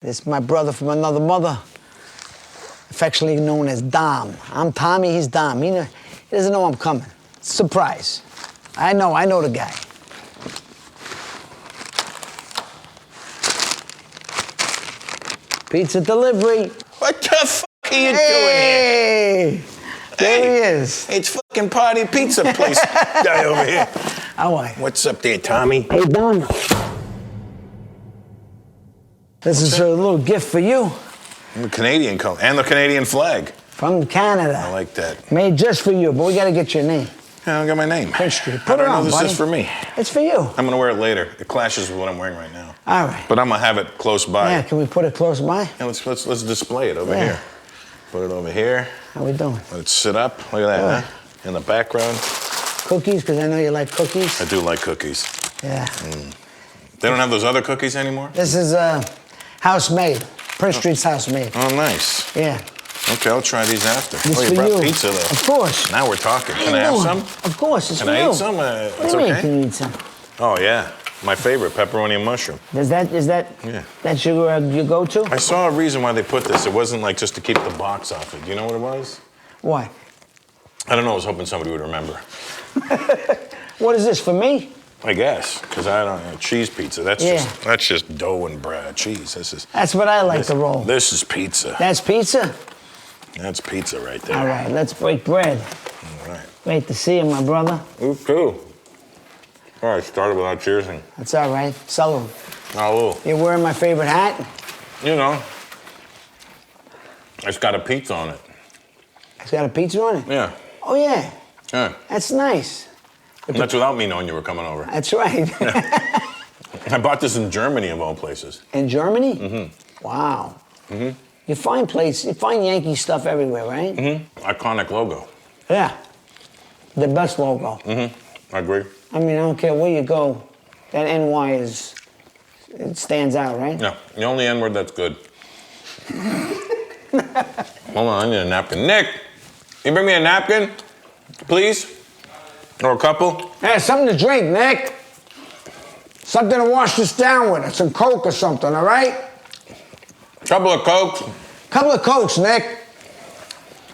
This is my brother from another mother, affectionately known as Dom. I'm Tommy, he's Dom. He doesn't know I'm coming. Surprise. I know the guy. Pizza delivery. What the fuck are you doing here? Hey! There he is. It's fucking Party Pizza Place guy over here. How are you? What's up there, Tommy? Hey, Dom. This is a little gift for you. The Canadian color and the Canadian flag. From Canada. I like that. Made just for you, but we gotta get your name. Yeah, I don't got my name. Prince Street. How Put do it I know on, this buddy. is for me? It's for you. I'm gonna wear it later. It clashes with what I'm wearing right now. All right. But I'm gonna have it close by. Yeah, can we put it close by? Yeah, let's display it over Yeah. here. Put it over here. How we doing? Let it sit up. Look at that, Good. huh? In the background. Cookies, because I know you like cookies. I do like cookies. Yeah. They don't have those other cookies anymore? This is house made. Prince Street's house made. Oh, nice. Yeah. Okay, I'll try these after. This Oh, you for brought you. pizza, though. Of course. Now we're talking. How Can you I have doing? some? Of course, it's Can for I you. eat some? What It's do you mean, okay. can you eat some? Oh, yeah. My favorite, pepperoni and mushroom. Is that Yeah. that's your go-to? I saw a reason why they put this. It wasn't like just to keep the box off it. Do you know what it was? Why? I don't know. I was hoping somebody would remember. What is this, for me? I guess, because I don't know. Cheese pizza. That's just dough and bread. Cheese. That's what I like to roll. This is pizza. That's pizza? That's pizza right there. All right, let's break bread. All right. Great to see you, my brother. You too. All right, started without cheersing. That's all right. Salud. Oh, You're wearing my favorite hat? you know, it's got a pizza on it. It's got a pizza on it? Yeah. Oh, yeah. Yeah. That's nice. And that's without me knowing you were coming over. That's right. I bought this in Germany, of all places. In Germany? Mm-hmm. Wow. Mm-hmm. You find Yankee stuff everywhere, right? Mm-hmm. Iconic logo. Yeah. The best logo. Mm-hmm. I agree. I mean, I don't care where you go, that NY it stands out, right? Yeah, the only N-word that's good. Hold on, I need a napkin. Nick, you bring me a napkin, please? Or a couple? Hey, something to drink, Nick. Something to wash this down with. Some Coke or something, all right? Couple of Cokes. Couple of Cokes, Nick.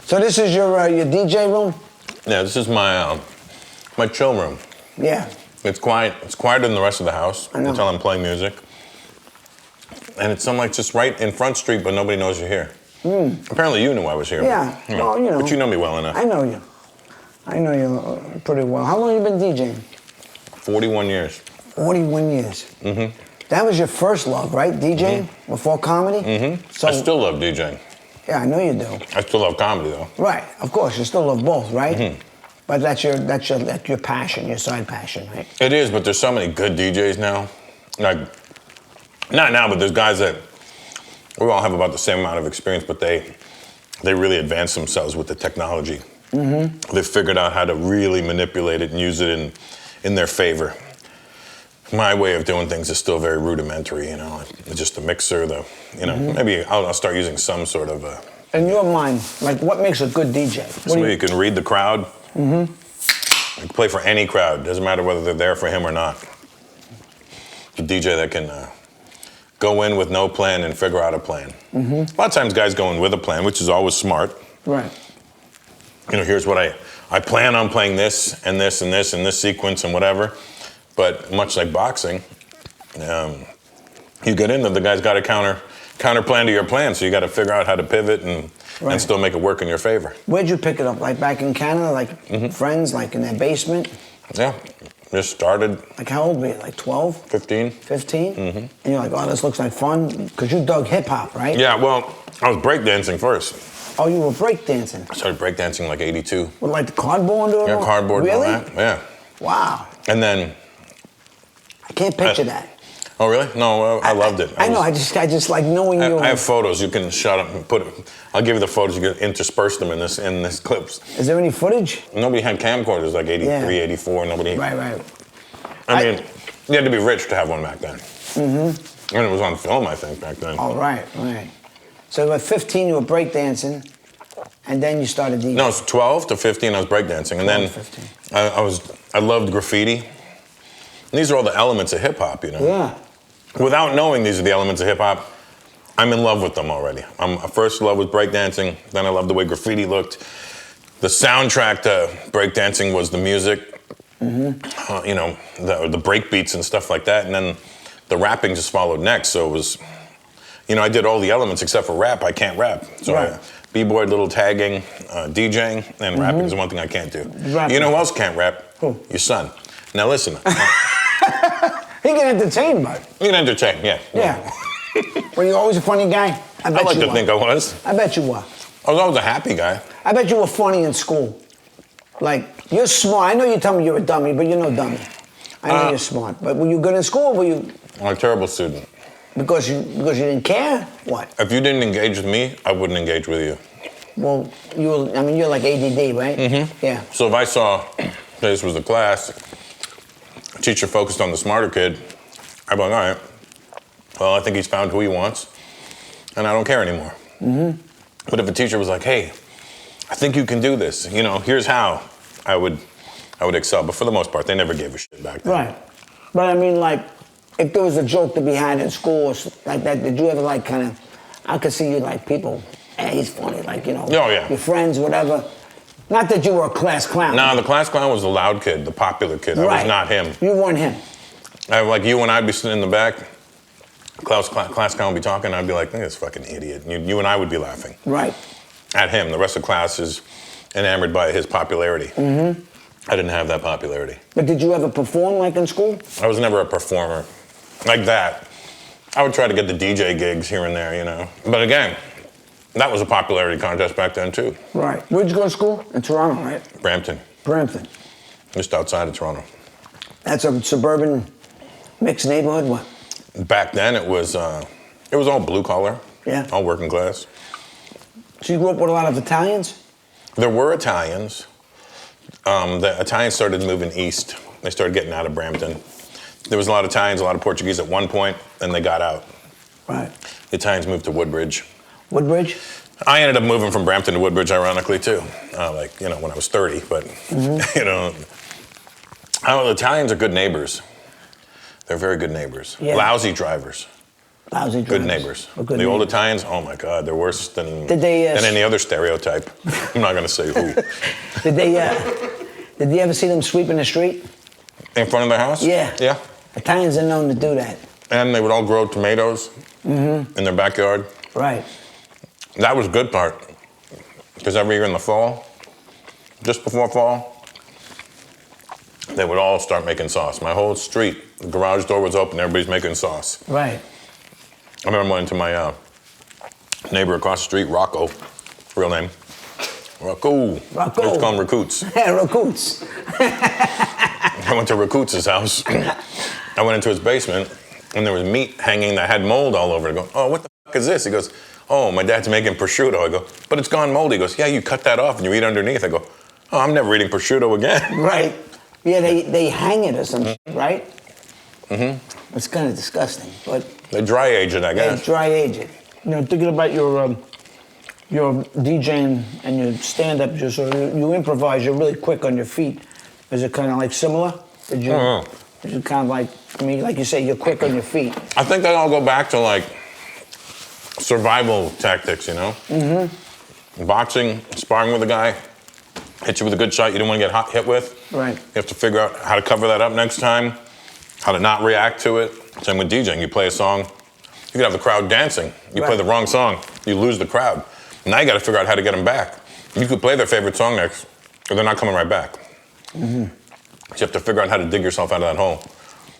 So this is your DJ room? Yeah, this is my my chill room. Yeah. It's quiet. It's quieter than the rest of the house I know. until I'm playing music. And it's like just right in Front Street, but nobody knows you're here. Apparently you knew I was here. Yeah, But, well, you know. But you know me well enough. I know you. I know you pretty well. How long have you been DJing? 41 years. 41 years. Mm-hmm. That was your first love, right? DJing? Before comedy? Mm-hmm. So, I still love DJing. yeah, I know you do. I still love comedy, though. Right, of course, you still love both, right? Mm-hmm. But that's your passion, your side passion, right? It is, but there's so many good DJs now. Like, not now, but there's guys that we all have about the same amount of experience, but they really advance themselves with the technology. Mm-hmm. They've figured out how to really manipulate it and use it in their favor. My way of doing things is still very rudimentary, you know, just the mixer, maybe I'll start using some sort of In your mind, like, what makes a good DJ? somebody who can read the crowd. Mm-hmm. You can play for any crowd. Doesn't matter whether they're there for him or not. A DJ that can go in with no plan and figure out a plan. Mm-hmm. A lot of times guys go in with a plan, which is always smart. Right. You know, here's what I plan on playing this and this and this and this sequence and whatever. But much like boxing, you get in there, the guy's got a counter plan to your plan, so you got to figure out how to pivot and still make it work in your favor. Where'd you pick it up? Like back in Canada, like friends, like in their basement? Yeah, just started. Like how old were you? Like 12? 15. 15? Mm-hmm. And you're like, oh, this looks like fun? Because you dug hip hop, right? Yeah, well, I was breakdancing first. Oh, you were breakdancing? I started breakdancing like 82. With like the cardboard or Yeah, cardboard really? and all that. Yeah. Wow. And then... I can't picture that. Oh, really? No, I loved it. I know, I just like knowing you. I have photos. You can shut up and put it. I'll give you the photos. You can intersperse them in this clips. Is there any footage? Nobody had camcorders like 83, 84. Nobody. Right. I mean, you had to be rich to have one back then. Mm-hmm. And it was on film, I think, back then. Oh, right. So at 15, you were breakdancing, and then you started DJing. No, it was 12 to 15. I was breakdancing, and then 15. I loved graffiti. And these are all the elements of hip hop, you know. Yeah. Without knowing these are the elements of hip hop, I'm in love with them already. First love was breakdancing, then I loved the way graffiti looked. The soundtrack to breakdancing was the music, you know, the break beats and stuff like that, and then the rapping just followed next. So it was, you know, I did all the elements except for rap. I can't rap. So Right. I b-boy, little tagging, DJing, and rapping is the one thing I can't do. Rapping. You know who else can't rap? Who? Your son. Now listen. He can entertain, bud. You can entertain, yeah. Yeah. Were you always a funny guy? I like to think I was. I bet you were. I was always a happy guy. I bet you were funny in school. Like, you're smart. I know you tell me you're a dummy, but you're no dummy. I know you're smart. But were you good in school, or were you... I'm a terrible student. Because you didn't care? What? If you didn't engage with me, I wouldn't engage with you. Well, you're like ADD, right? Mm-hmm. Yeah. So if I saw this was the class, teacher focused on the smarter kid, I'd be like, all right, well, I think he's found who he wants, and I don't care anymore. Mm-hmm. But if a teacher was like, hey, I think you can do this, you know, here's how, I would excel. But for the most part, they never gave a shit back then. Right. But I mean, like, if there was a joke to be had in school or like that, did you ever like kind of, I could see you like people, hey, he's funny, like, you know, Oh, yeah. your friends, whatever. Not that you were a class clown. No, the class clown was the loud kid, the popular kid. I was not him. You weren't him. Like you and I'd be sitting in the back, class clown would be talking, I'd be like, look at this fucking idiot. You and I would be laughing. Right. At him. The rest of the class is enamored by his popularity. Mm-hmm. I didn't have that popularity. But did you ever perform like in school? I was never a performer like that. I would try to get the DJ gigs here and there, you know. But again, that was a popularity contest back then too. Right. Where'd you go to school? In Toronto, right? Brampton. Brampton. Just outside of Toronto. That's a suburban mixed neighborhood, what? Back then it was all blue collar. Yeah. All working class. So you grew up with a lot of Italians? There were Italians. The Italians started moving east. They started getting out of Brampton. There was a lot of Italians, a lot of Portuguese at one point, and they got out. Right. The Italians moved to Woodbridge. Woodbridge? I ended up moving from Brampton to Woodbridge, ironically, too. Like, you know, when I was 30, but, you know. The Italians are good neighbors. They're very good neighbors. Yeah. Lousy drivers. Lousy drivers. Good neighbors. The old Italians, oh my God, they're worse than any other stereotype. I'm not going to say who. Did you ever see them sweeping the street? In front of the house? Yeah. Yeah. Italians are known to do that. And they would all grow tomatoes in their backyard. Right. That was a good part. Because every year in the fall, just before fall, they would all start making sauce. My whole street, the garage door was open, everybody's making sauce. Right. I remember I went to my neighbor across the street, Rocco, real name. Rocco. Rocco. Let's call him Racoots. Yeah, Racoots. I went to Racoots' house. I went into his basement, and there was meat hanging that had mold all over it. I go, oh, what the fuck is this? He goes, oh, my dad's making prosciutto. I go, but it's gone moldy. He goes, yeah, you cut that off and you eat underneath. I go, oh, I'm never eating prosciutto again. Right. Yeah, they hang it or something, right? Mm-hmm. It's kind of disgusting, but... They dry age it, I guess. They dry age it. You know, thinking about your DJing and your stand-up, you improvise, you're really quick on your feet. Is it kind of like similar? Did you kind of like, I mean, like you say, you're quick on your feet. I think that all go back to like survival tactics, you know? Mm-hmm. Boxing, sparring with a guy, hit you with a good shot you don't want to get hit with. Right. You have to figure out how to cover that up next time, how to not react to it. Same with DJing. You play a song, you could have the crowd dancing. You play the wrong song, you lose the crowd. Now you got to figure out how to get them back. You could play their favorite song next, or they're not coming right back. Mm-hmm. So you have to figure out how to dig yourself out of that hole.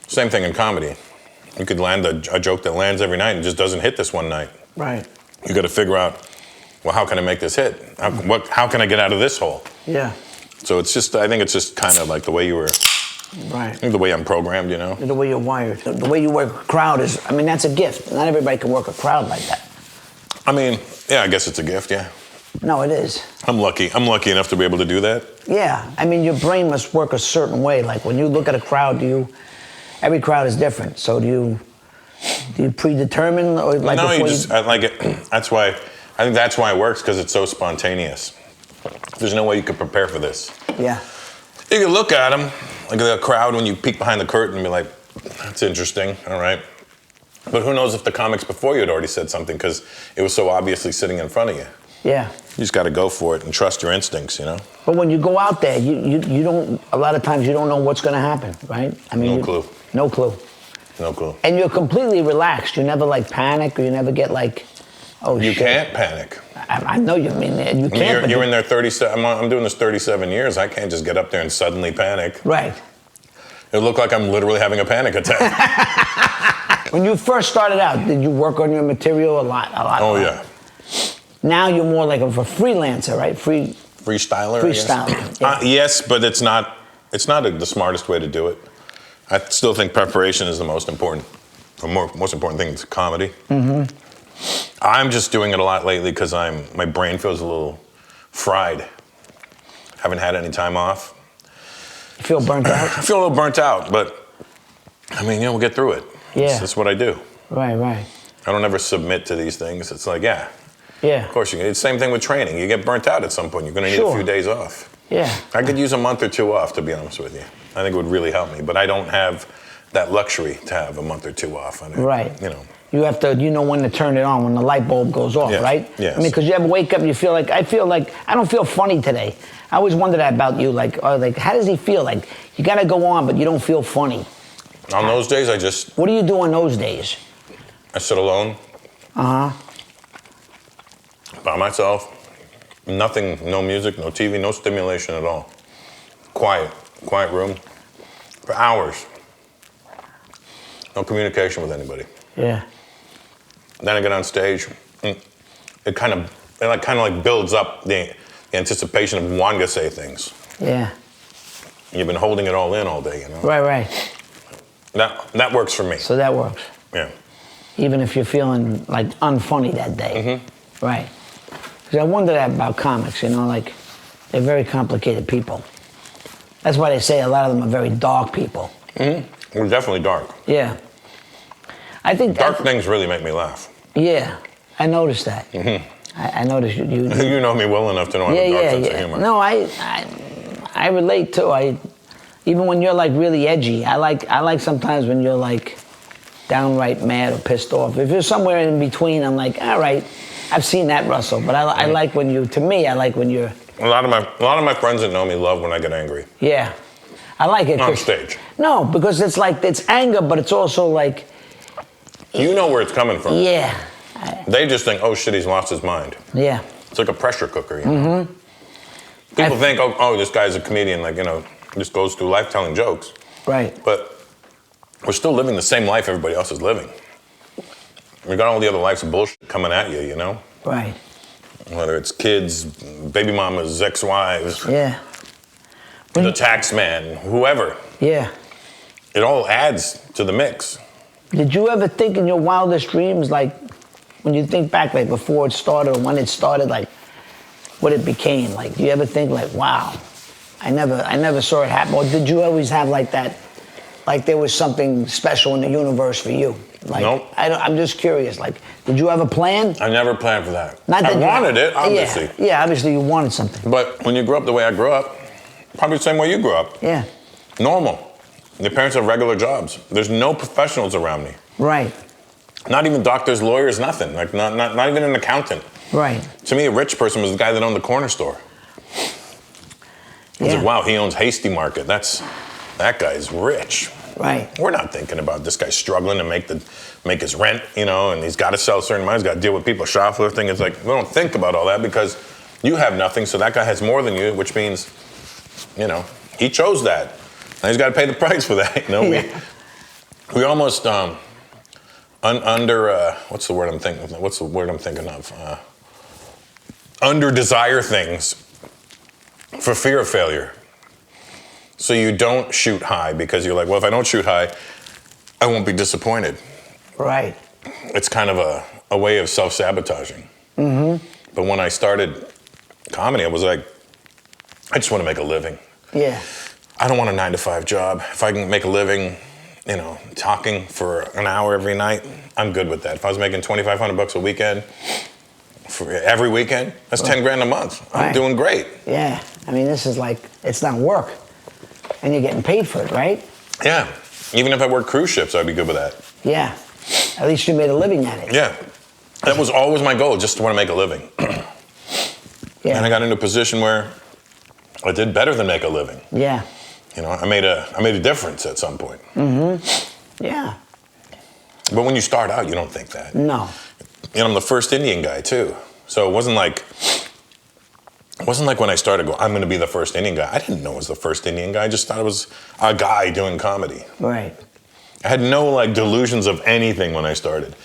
Same thing in comedy. You could land a joke that lands every night and just doesn't hit this one night. Right. You got to figure out, well, how can I make this hit? How can I get out of this hole? Yeah. So it's just, I think it's just kind of like the way you were, the way I'm programmed, you know? The way you're wired. The way you work a crowd is, I mean, that's a gift. Not everybody can work a crowd like that. I mean, yeah, I guess it's a gift, yeah. No, it is. I'm lucky enough to be able to do that. Yeah, I mean, your brain must work a certain way. Like when you look at a crowd, every crowd is different. So do you predetermine? Or like no, I like it. I think that's why it works, because it's so spontaneous. There's no way you could prepare for this. Yeah. You can look at them, like the crowd, when you peek behind the curtain and be like, that's interesting, all right. But who knows if the comics before you had already said something because it was so obviously sitting in front of you. Yeah. You just got to go for it and trust your instincts, you know? But when you go out there, you don't, a lot of times you don't know what's going to happen, right? I mean, No clue. No clue. No clue. And you're completely relaxed. You never like panic or you never get like, oh shit. You can't panic. I know you mean you can't. I mean, you're in there 37, I'm doing this 37 years. I can't just get up there and suddenly panic. Right. It looked like I'm literally having a panic attack. When you first started out, did you work on your material a lot? Oh, yeah. Now you're more like of a freelancer, right? Freestyler, Freestyler. Yeah. Yes, but it's not the smartest way to do it. I still think preparation is the most important thing to comedy. Mm-hmm. I'm just doing it a lot lately because my brain feels a little fried. Haven't had any time off. You feel burnt out? I feel a little burnt out, but I mean, we'll get through it. Yeah. That's what I do. Right. I don't ever submit to these things. It's like, yeah. Yeah. Of course, it's the same thing with training. You get burnt out at some point. You're going to need a few days off. Yeah. I could use a month or two off, to be honest with you. I think it would really help me, but I don't have that luxury to have a month or two off. Right. You have to, when to turn it on, when the light bulb goes off, Yes. right? Yes. I mean, because you ever wake up and you feel like, I don't feel funny today. I always wonder that about you, like how does he feel? Like, you got to go on, but you don't feel funny. On those days, What do you do on those days? I sit alone. Uh-huh. By myself. Nothing, no music, no TV, no stimulation at all. Quiet room for hours. No communication with anybody. Yeah. Then I get on stage. It kind of builds up the anticipation of wanting to say things. Yeah. You've been holding it all in all day, Right. That works for me. So that works. Yeah. Even if you're feeling like unfunny that day. Mm-hmm. Right. Because I wonder that about comics, like they're very complicated people. That's why they say a lot of them are very dark people. Mm-hmm. We're definitely dark. Yeah. I think dark things really make me laugh. Yeah, I noticed that. Mm-hmm. I noticed you. You know me well enough to know I have a dark sense of humor. No, I relate too. Even when you're like really edgy, I like sometimes when you're like downright mad or pissed off. If you're somewhere in between, I'm like, all right, I've seen that, Russell. But I like when you. To me, I like when you're. A lot of my friends that know me love when I get angry. Yeah, I like it. On stage. No, because it's like it's anger, but it's also like. You know where it's coming from. Yeah. They just think, oh shit, he's lost his mind. Yeah. It's like a pressure cooker, Mm-hmm. People think, oh, this guy's a comedian, just goes through life telling jokes. Right. But we're still living the same life everybody else is living. We got all the other lives of bullshit coming at you, Right. Whether it's kids, baby mamas, ex-wives, Yeah. the tax man, whoever. Yeah. It all adds to the mix. Did you ever think in your wildest dreams, like, when you think back, like, before it started or when it started, like, what it became? Like, do you ever think, like, wow, I never saw it happen? Or did you always have, like, that, like, there was something special in the universe for you? Like, Nope. I'm just curious, like, did you have a plan? I never planned for that. Not that I wanted it, obviously. Yeah, obviously you wanted something. But when you grew up the way I grew up, probably the same way you grew up. Yeah. Normal. Your parents have regular jobs. There's no professionals around me. Right. Not even doctors, lawyers, nothing. Like not even an accountant. Right. To me, a rich person was the guy that owned the corner store. I was like, wow, he owns Hasty Market. That guy's rich. Right. We're not thinking about this guy struggling to make his rent, and he's got to sell certain money. He's got to deal with people shoplifting. It's like we don't think about all that because you have nothing, so that guy has more than you, which means, he chose that. And he's got to pay the price for that. Yeah. We almost what's the word I'm thinking? What's the word I'm thinking of? Under desire things for fear of failure. So you don't shoot high because you're like, well, if I don't shoot high, I won't be disappointed. Right. It's kind of a way of self-sabotaging. Mm-hmm. But when I started comedy, I was like, I just want to make a living. Yeah. I don't want a 9-to-5 job. If I can make a living, talking for an hour every night, I'm good with that. If I was making $2,500 a weekend, for every weekend, that's $10,000 a month. I'm doing great. Yeah. I mean, this is like, it's not work. And you're getting paid for it, right? Yeah. Even if I work cruise ships, I'd be good with that. Yeah. At least you made a living at it. Yeah. That was always my goal, just to want to make a living. Yeah. And I got into a position where I did better than make a living. Yeah. You know, I made a difference at some point. Yeah. But when you start out, you don't think that. No. You know, I'm the first Indian guy too. So it wasn't like when I started going, I'm going to be the first Indian guy. I didn't know I was the first Indian guy. I just thought I was a guy doing comedy. Right. I had no like delusions of anything when I started.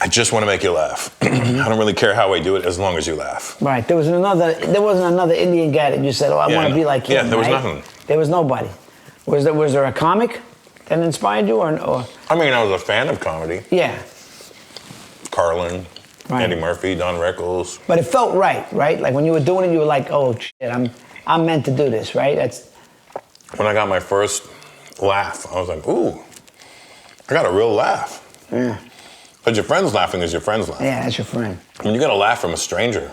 I just want to make you laugh. I don't really care how I do it as long as you laugh. Right. There wasn't another Indian guy that you said, oh, I want to be like him. Yeah, there was right? nothing. There was nobody. Was there a comic that inspired you or? I mean, I was a fan of comedy. Yeah. Carlin, Right. Eddie Murphy, Don Rickles. But it felt right? Like when you were doing it, you were like, oh shit, I'm meant to do this, right? That's When I got my first laugh, I was like, ooh, I got a real laugh. yeah. But your friend's laughing is your friend's laughing. Yeah, that's your friend. When you get a laugh from a stranger,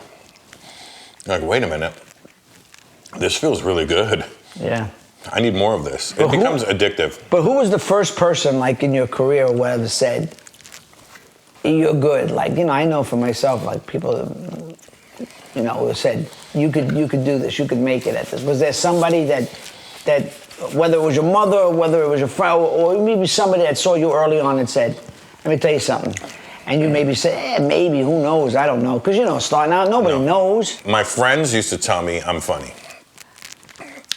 you're like, wait a minute, this feels really good. Yeah. I need more of this. But It becomes addictive. But who was the first person, like in your career or whatever, said, you're good? Like, you know, I know for myself, like people, you know, who said, you could do this, you could make it at this. Was there somebody that whether it was your mother or whether it was your friend or maybe somebody that saw you early on and said, let me tell you something. And you maybe say, maybe, who knows, I don't know. Because, you know, starting out, nobody knows. My friends used to tell me I'm funny.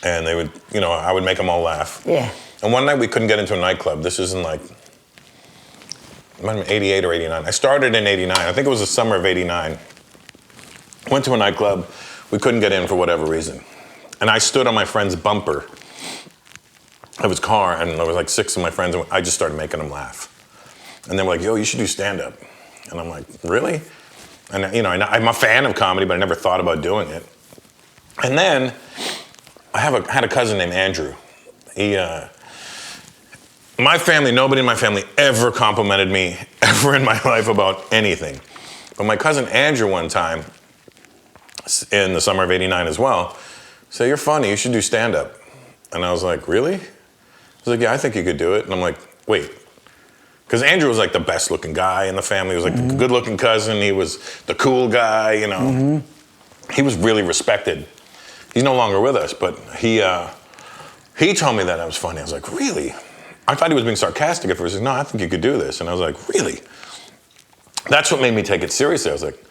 And they would, you know, I would make them all laugh. Yeah. And one night we couldn't get into a nightclub. This is in like, it might have been 88 or 89. I started in 89. I think it was the summer of 89. Went to a nightclub. We couldn't get in for whatever reason. And I stood on my friend's bumper of his car, and there was like 6 of my friends, and I just started making them laugh. And they were like, yo, you should do stand-up. And I'm like, really? And, you know, I'm a fan of comedy, but I never thought about doing it. And then I had a cousin named Andrew. My family, nobody in my family ever complimented me ever in my life about anything. But my cousin Andrew one time, in the summer of 89 as well, said, you're funny, you should do stand-up. And I was like, really? He was like, yeah, I think you could do it. And I'm like, wait. Because Andrew was like the best looking guy in the family. He was like the good looking cousin. He was the cool guy, you know. He was really respected. He's no longer with us, but he told me that I was funny. I was like, really? I thought he was being sarcastic at first. He said, no, I think you could do this. And I was like, really? That's what made me take it seriously. I was like,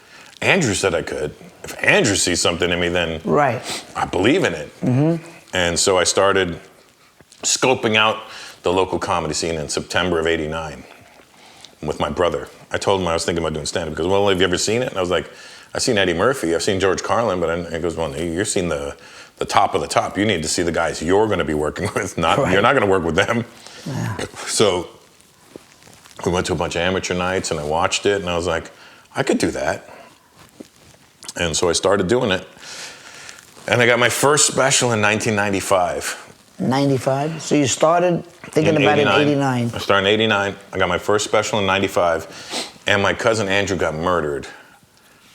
Andrew said I could. If Andrew sees something in me, then I believe in it. And so I started scoping out the local comedy scene in September of 89 with my brother. I told him I was thinking about doing stand-up because, well, have you ever seen it? And I was like, I've seen Eddie Murphy, I've seen George Carlin, but he goes, well, you've seen the top of the top. You need to see the guys you're going to be working with. You're not going to work with them. Yeah. So we went to a bunch of amateur nights and I watched it and I was like, I could do that. And so I started doing it. And I got my first special in 1995. 95? So you started thinking about it in 89. I started in 89. I got my first special in 95. And my cousin Andrew got murdered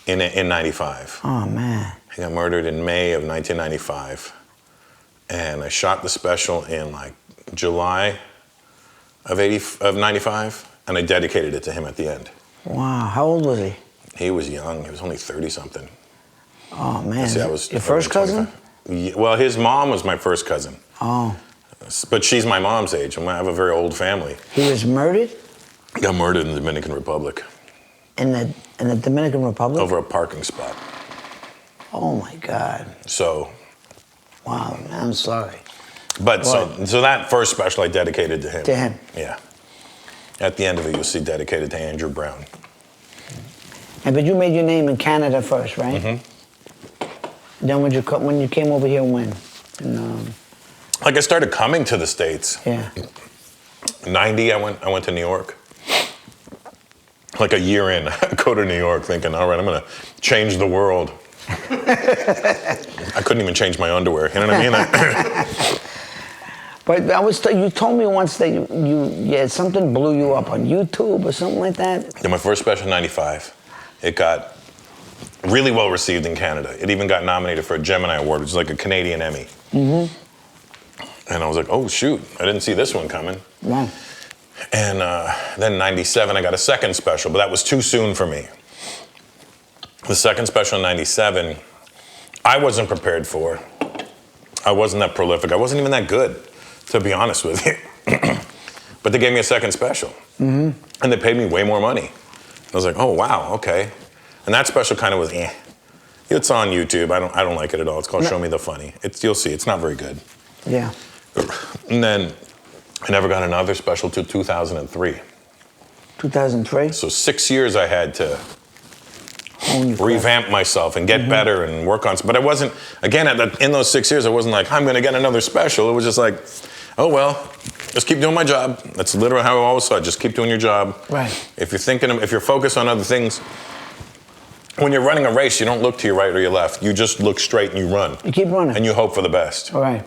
in 95. Oh, man. He got murdered in May of 1995. And I shot the special in like July of 95. And I dedicated it to him at the end. Wow. How old was he? He was young. He was only 30-something. Oh, man. See, I was your first cousin? Yeah, well, his mom was my first cousin. Oh. But she's my mom's age. I have a very old family. He was murdered? He got murdered in the Dominican Republic. In the Dominican Republic? Over a parking spot. Oh, my God. So. Wow, man, I'm sorry. But so that first special I dedicated to him. To him? Yeah. At the end of it, you'll see dedicated to Andrew Brown. But you made your name in Canada first, right? Then when you came over here, when? Like I started coming to the States. Yeah. 90, I went to New York. Like a year in, I go to New York thinking, all right, I'm gonna change the world. I couldn't even change my underwear, you know what I mean? But you told me once that you something blew you up on YouTube or something like that. Yeah, my first special in 95. It got really well received in Canada. It even got nominated for a Gemini Award, which is like a Canadian Emmy. And I was like, oh shoot, I didn't see this one coming. Wow. And then 97, I got a second special, but that was too soon for me. The second special in 97, I wasn't prepared for. I wasn't that prolific. I wasn't even that good, to be honest with you. But they gave me a second special. And they paid me way more money. I was like, oh, wow, okay. And that special kind of was, eh. It's on YouTube. I don't like it at all. It's called Show Me the Funny. You'll see, it's not very good. Yeah. And then I never got another special till 2003. 2003? So 6 years I had to revamp myself and get better and work on. But I wasn't, again, in those 6 years, I wasn't like, I'm going to get another special. It was just like, oh, well, just keep doing my job. That's literally how I always saw it. Just keep doing your job. Right. If you're focused on other things, when you're running a race, you don't look to your right or your left. You just look straight and you run. You keep running. And you hope for the best. All right.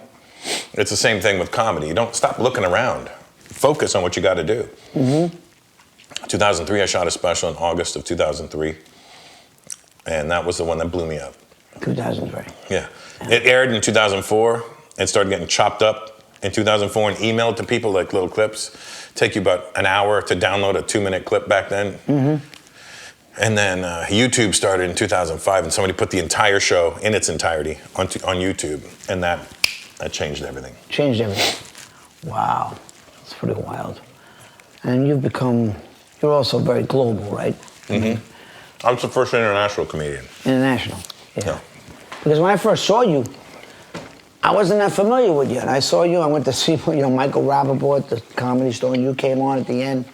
It's the same thing with comedy. You don't stop looking around. Focus on what you got to do. 2003, I shot a special in August of 2003. And that was the one that blew me up. 2003. Yeah. It aired in 2004 and started getting chopped up in 2004 and emailed to people like little clips. Take you about an hour to download a 2-minute clip back then. And then YouTube started in 2005 and somebody put the entire show in its entirety on YouTube. And that changed everything. Changed everything. Wow. That's pretty wild. And you're also very global, right? I was the first international comedian. International, yeah. Because when I first saw you, I wasn't that familiar with you. And I saw you, I went to see, Michael Rapaport at the Comedy Store, and you came on at the end.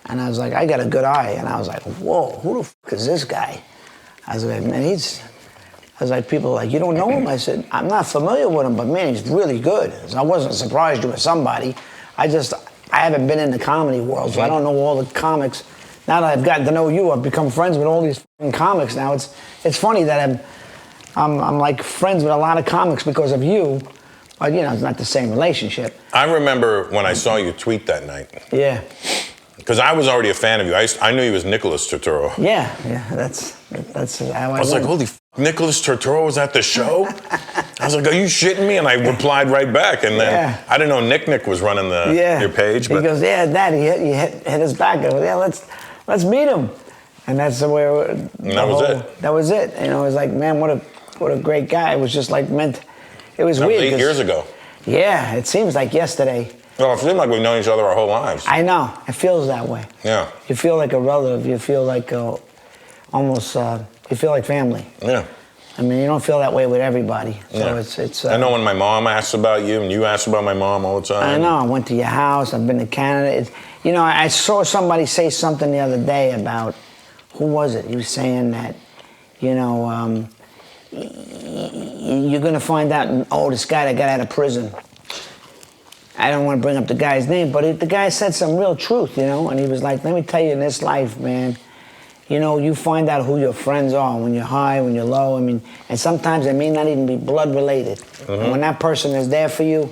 And I was like, I got a good eye. And I was like, whoa, who the fuck is this guy? I was like, man, people are like, you don't know him? I said, I'm not familiar with him, but man, he's really good. So I wasn't surprised you were somebody. I haven't been in the comedy world, so I don't know all the comics. Now that I've gotten to know you, I've become friends with all these fucking comics now. It's funny that I'm like friends with a lot of comics because of you, but it's not the same relationship. I remember when I saw you tweet that night. Yeah. Because I was already a fan of you. I knew you was Nicholas Turturro. Yeah, that's how I was like, holy Nicholas Turturro was at the show? I was like, are you shitting me? And I replied right back. And then I didn't know Nick was running your page. But he goes, yeah, Dad, he hit us back. I go, yeah, let's meet him. And that's the way that was it. It was like, man, what a great guy. It was just like meant. It was weird. 8 years ago. Yeah, it seems like yesterday. Well, it seems like we've known each other our whole lives. I know. It feels that way. Yeah. You feel like a relative. You feel like almost. You feel like family. Yeah. I mean, you don't feel that way with everybody. So it's. I know when my mom asks about you and you ask about my mom all the time. I know. I went to your house. I've been to Canada. I saw somebody say something the other day about, who was it? He was saying that, you're going to find out, this guy that got out of prison. I don't want to bring up the guy's name, but the guy said some real truth, and he was like, let me tell you, in this life, man, you find out who your friends are when you're high, when you're low. I mean, and sometimes it may not even be blood related. And when that person is there for you,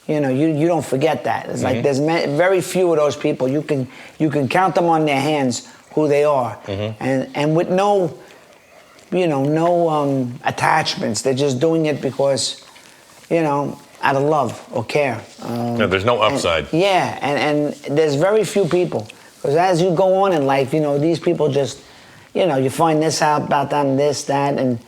you don't forget that. It's like there's very few of those people. You can count them on their hands who they are, and with no attachments. They're just doing it because, out of love or care. There's no upside. And there's very few people. Because as you go on in life, these people just, you find this out about them, this, that, and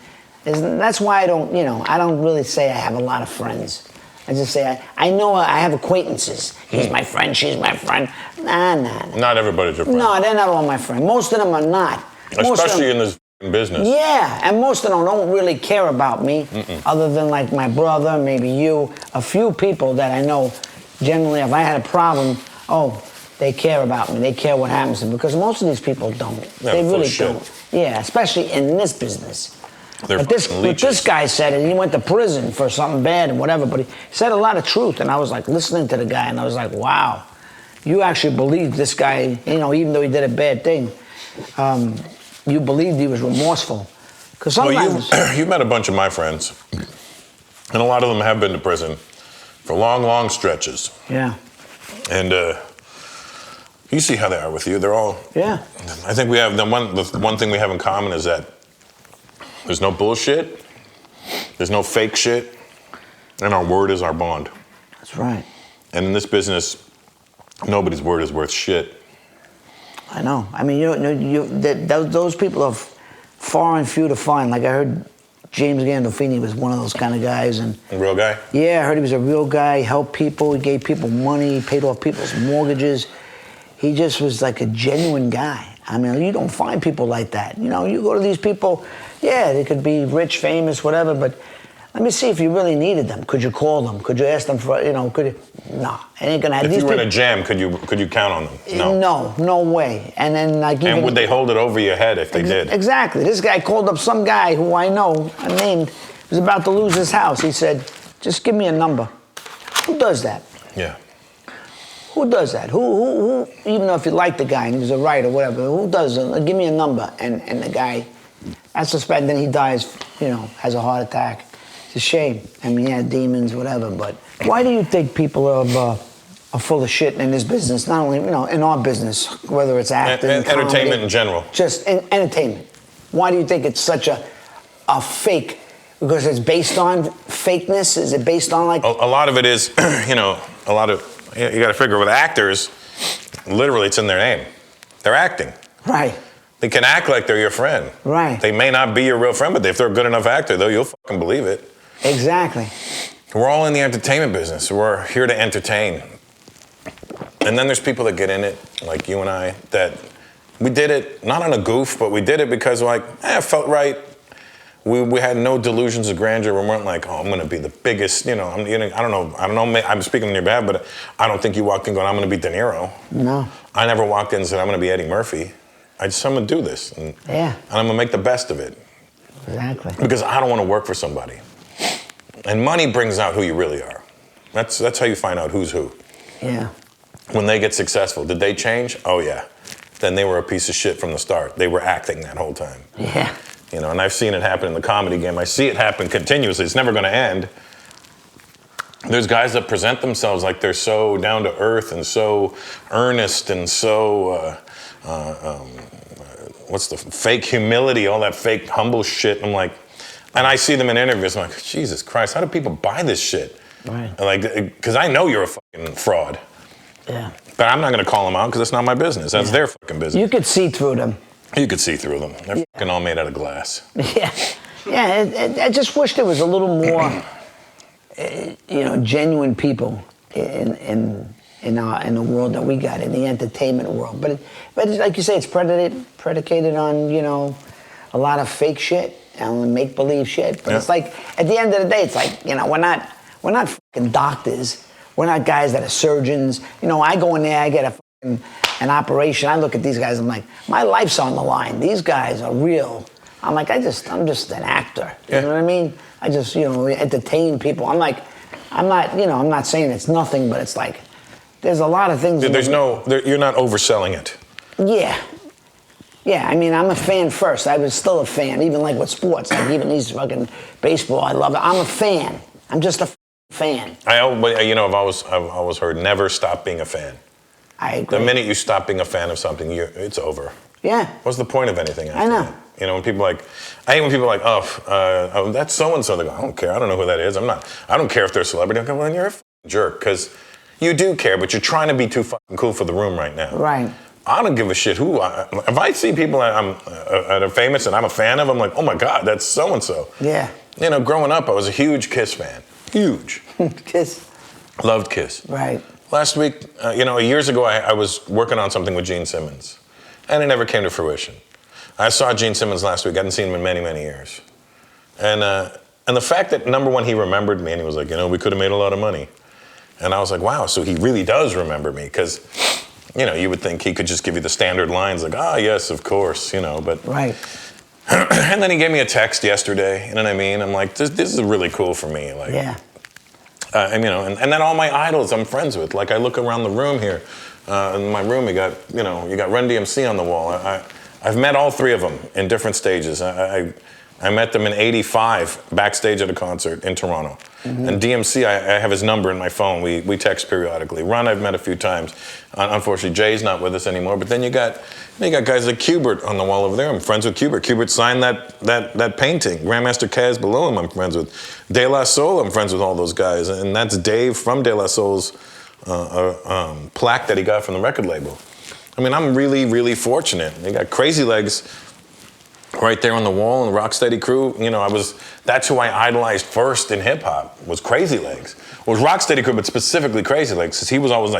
that's why I don't really say I have a lot of friends. I just say, I know I have acquaintances. He's my friend, she's my friend. Nah. Not everybody's your friend. No, they're not all my friends. Most of them are not. Especially in this business. Yeah, and most of them don't really care about me, other than like my brother, maybe you, a few people that I know. Generally, if I had a problem, they care about me. They care what happens to me, because most of these people don't. They really don't. Yeah, especially in this business. But this guy said it. He went to prison for something bad and whatever, but he said a lot of truth. And I was like listening to the guy, and I was like, wow, you actually believed this guy, even though he did a bad thing. You believed he was remorseful. Because sometimes you met a bunch of my friends, and a lot of them have been to prison for long, long stretches. Yeah. And you see how they are with you. They're all. Yeah. I think we have the one thing we have in common is that there's no bullshit, there's no fake shit, and our word is our bond. That's right. And in this business, nobody's word is worth shit. I know. I mean, those people are far and few to find. Like I heard James Gandolfini was one of those kind of guys. And A real guy? yeah, I heard he was a real guy. He helped people. He gave people money. He paid off people's mortgages. He just was like a genuine guy. I mean, you don't find people like that. You know, you go to these people, yeah, they could be rich, famous, whatever, but let me see if you really needed them. Could you call them? Could you ask them for, could you? No, it ain't gonna happen. If you were in a jam, could you count on them? No. No way. And then like and would they hold it over your head if they did? Exactly. This guy called up some guy who I know, unnamed, was about to lose his house. He said, just give me a number. Who does that? Yeah. Who does that? Who even though if you like the guy and he was a writer or whatever, who does it? Give me a number. And the guy, I suspect, then he dies, has a heart attack. It's a shame. I mean, yeah, demons, whatever. But why do you think people are full of shit in this business? Not only, in our business, whether it's acting, entertainment comedy, in general. Just entertainment. Why do you think it's such a fake? Because it's based on fakeness? Is it based on like... A lot of it is, a lot of... You got to figure with actors, literally it's in their name. They're acting. Right. They can act like they're your friend. Right. They may not be your real friend, but if they're a good enough actor, though, you'll fucking believe it. Exactly. We're all in the entertainment business. We're here to entertain. And then there's people that get in it, like you and I, that we did it not on a goof, but we did it because it felt right. We had no delusions of grandeur. We weren't like, I'm going to be the biggest, I don't know, I'm speaking on your behalf, but I don't think you walked in going, I'm going to be De Niro. No. I never walked in and said, I'm going to be Eddie Murphy. I'm going to do this. And I'm going to make the best of it. Exactly. Because I don't want to work for somebody. And money brings out who you really are. That's how you find out who's who. Yeah. When they get successful, did they change? Oh, yeah. Then they were a piece of shit from the start. They were acting that whole time. Yeah. And I've seen it happen in the comedy game. I see it happen continuously. It's never going to end. There's guys that present themselves like they're so down to earth and so earnest and so, what's the fake humility, all that fake humble shit. I'm like, and I see them in interviews. I'm like, Jesus Christ, how do people buy this shit? Right. Like, because I know you're a fucking fraud. Yeah. But I'm not going to call them out because it's not my business. That's their fucking business. You could see through them. You could see through them. They're fucking all made out of glass. Yeah. Yeah, I just wish there was a little more, genuine people in the world that we got, in the entertainment world. But like you say, it's predicated on, a lot of fake shit and make-believe shit. But it's like, at the end of the day, it's like, we're not fucking doctors. We're not guys that are surgeons. I go in there, I get an operation. I look at these guys, I'm like, my life's on the line. These guys are real. I'm like, I'm just an actor. You know what I mean? I just, entertain people. I'm not saying it's nothing, but it's like, there's a lot of things. You're not overselling it. Yeah. Yeah, I mean, I'm a fan first. I was still a fan, even like with sports, like even these fucking baseball, I love it. I'm a fan. I'm just a fan. I've always heard, never stop being a fan. I agree. The minute you stop being a fan of something, it's over. Yeah. What's the point of anything after I know. that? When people I hate when people are like, oh, that's so-and-so. They go, I don't care. I don't know who that is. I don't care if they're a celebrity. I go, well, then you're a fucking jerk, because you do care, but you're trying to be too fucking cool for the room right now. Right. I don't give a shit who. If I see people that are famous and I'm a fan of, I'm like, oh my God, that's so-and-so. Yeah. Growing up, I was a huge Kiss fan. Huge. Kiss. Loved Kiss. Right. Last week, years ago, I was working on something with Gene Simmons, and it never came to fruition. I saw Gene Simmons last week. I hadn't seen him in many, many years. And the fact that, number one, he remembered me, and he was like, we could have made a lot of money. And I was like, wow, so he really does remember me, because, you would think he could just give you the standard lines, like, yes, of course, but... Right. And then he gave me a text yesterday, you know what I mean? I'm like, this is really cool for me. Like, yeah. And then all my idols I'm friends with. Like, I look around the room here. In my room, you got Run DMC on the wall. I've met all three of them in different stages. I met them in '85 backstage at a concert in Toronto. Mm-hmm. And DMC, I have his number in my phone. We text periodically. Run, I've met a few times. Unfortunately, Jay's not with us anymore. But then you got guys like Kubert on the wall over there. I'm friends with Kubert. Kubert signed that painting. Grandmaster Caz below him, I'm friends with. De La Soul, I'm friends with all those guys. And that's Dave from De La Soul's plaque that he got from the record label. I mean, I'm really, really fortunate. They got Crazy Legs right there on the wall in the Rocksteady crew. You know, that's who I idolized first in hip hop, was Crazy Legs. It was Rocksteady crew, but specifically Crazy Legs, because he was always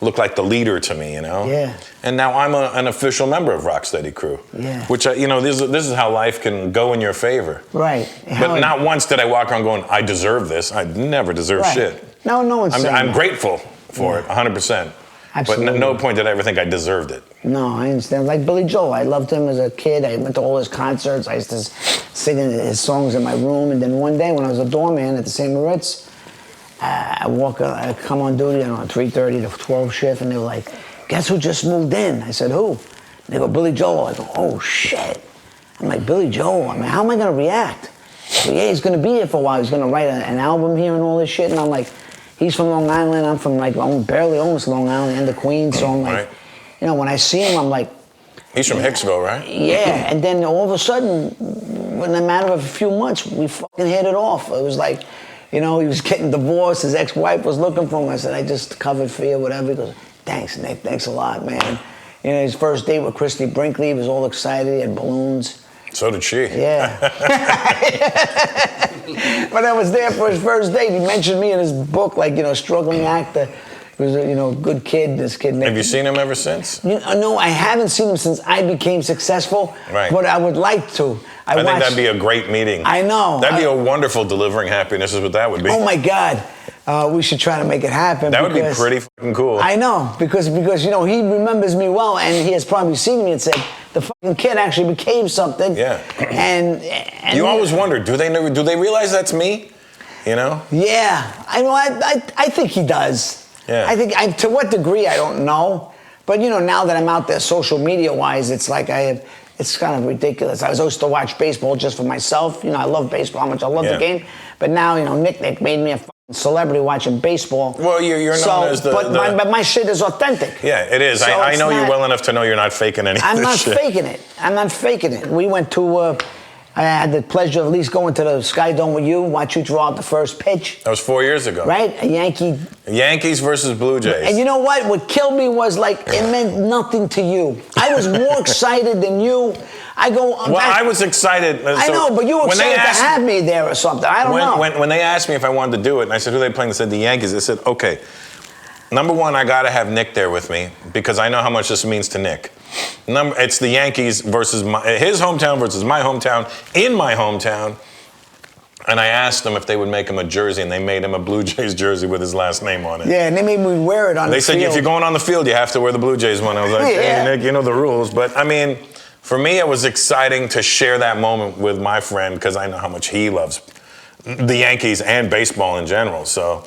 looked like the leader to me, you know? Yeah. And now I'm an official member of Rocksteady crew. Yeah. Which, this is how life can go in your favor. Right. But not once did I walk around going, I deserve this. I never deserve shit. No one's saying I'm that. grateful for it, 100%. Absolutely. But at no point did I ever think I deserved it. No, I understand. Like Billy Joel, I loved him as a kid. I went to all his concerts. I used to sing his songs in my room. And then one day when I was a doorman at the St. Moritz, I come on duty on 3:30 to 12 shift, and they were like, guess who just moved in? I said, who? And they go, Billy Joel. I go, oh, shit. I'm like, Billy Joel? I mean, how am I going to react? So, yeah, he's going to be here for a while. He's going to write an album here and all this shit. And I'm like, he's from Long Island. I'm from barely almost Long Island, end of Queens. So I'm like, when I see him, I'm like. He's from Hicksville, right? Yeah. And then all of a sudden, in a matter of a few months, we fucking hit it off. It was like, he was getting divorced. His ex-wife was looking for him. I said, I just covered for you, whatever. He goes, thanks, Nick. Thanks a lot, man. His first date with Christy Brinkley, he was all excited. He had balloons. So did she. Yeah. When I was there for his first date, he mentioned me in his book, struggling actor. He was a good kid, this kid. Have you seen him ever since? No, I haven't seen him since I became successful. Right. But I would like to. I think that'd be a great meeting. I know. That'd be a wonderful delivering happiness is what that would be. Oh, my God. We should try to make it happen. That would be pretty fucking cool. I know, because he remembers me well, and he has probably seen me and said, the fucking kid actually became something. Yeah. And you always wonder, do they realize that's me? Yeah. I think he does. Yeah. I think, to what degree, I don't know. But, now that I'm out there social media-wise, it's like it's kind of ridiculous. I used to watch baseball just for myself. I love baseball, how much I love the game. But now, Nick made me a fucking celebrity watching baseball. Well, you're known as but my shit is authentic. Yeah, it is. So I know you well enough to know you're not faking anything. I'm not faking it. We went to... I had the pleasure of at least going to the Sky Dome with you, watch you throw out the first pitch. That was 4 years ago. Right? Yankees versus Blue Jays. And you know what? What killed me was it meant nothing to you. I was more excited than you. I was excited. I know, but you were excited to have me there or something. I don't know. When they asked me if I wanted to do it, and I said, who are they playing? They said, the Yankees. I said, okay. Number one, I got to have Nick there with me because I know how much this means to Nick. It's the Yankees versus his hometown versus my hometown in my hometown. And I asked them if they would make him a jersey, and they made him a Blue Jays jersey with his last name on it. Yeah, and they made me wear it on the field. They said, if you're going on the field, you have to wear the Blue Jays one. I was like, hey, Nick, you know the rules. But, I mean, for me, it was exciting to share that moment with my friend because I know how much he loves the Yankees and baseball in general. So...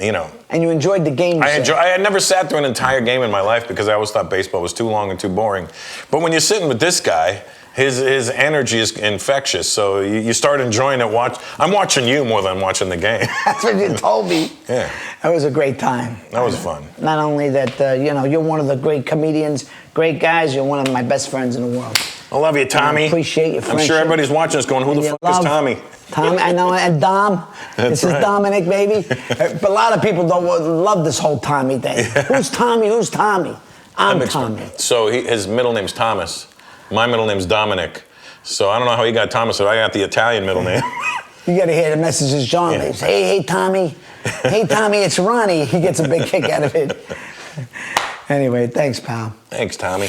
And you enjoyed the game. I had never sat through an entire game in my life because I always thought baseball was too long and too boring. But when you're sitting with this guy, his energy is infectious. So you start enjoying it. I'm watching you more than I'm watching the game. That's what you told me. Yeah. That was a great time. That was fun. Not only that, you're one of the great comedians, great guys. You're one of my best friends in the worord. I love you, Tommy. I appreciate your friendship. I'm sure everybody's watching this going, who the fuck is Tommy? Tommy, I know, and Dom. This is Dominic, baby. But a lot of people don't love this whole Tommy thing. Yeah. Who's Tommy? Who's Tommy? I'm Tommy. So his middle name's Thomas. My middle name's Dominic. So I don't know how he got Thomas, but I got the Italian middle name. You got to hear the messages John leaves. Hey, Tommy. Hey, Tommy, it's Ronnie. He gets a big kick out of it. Anyway, thanks, pal. Thanks, Tommy.